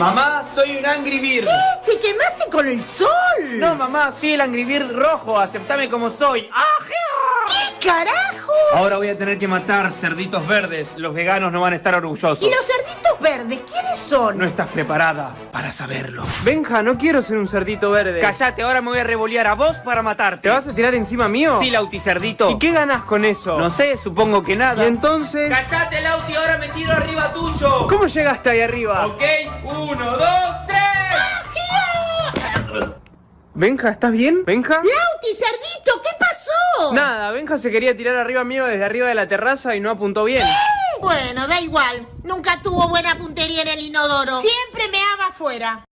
Mamá, soy un Angry Bird. ¿Qué? ¿Te quemaste con el sol? No, mamá, soy el Angry Bird rojo. Aceptame como soy. ¿Qué carajo? Ahora voy a tener que matar cerditos verdes. Los veganos no van a estar orgullosos. ¿Y los cerditos verdes quiénes son? No estás preparada para saberlo. Benja, no quiero ser un cerdito verde. Cállate, ahora me voy a revolear a vos para matarte. ¿Te vas a tirar encima mío? Sí, Lauticerdito. ¿Y qué ganas con eso? No sé, supongo que nada. Y entonces... Cállate, Lauti, ahora me tiro arriba tuyo. ¿Cómo llegaste ahí arriba? Ok, 1, 2, 3. Benja, ¿estás bien? ¿Benja? ¡Lauti, cerdito! ¿Qué pasó? Nada, Benja se quería tirar arriba mío desde arriba de la terraza y no apuntó bien. Bueno, da igual. Nunca tuvo buena puntería en el inodoro. Siempre meaba afuera.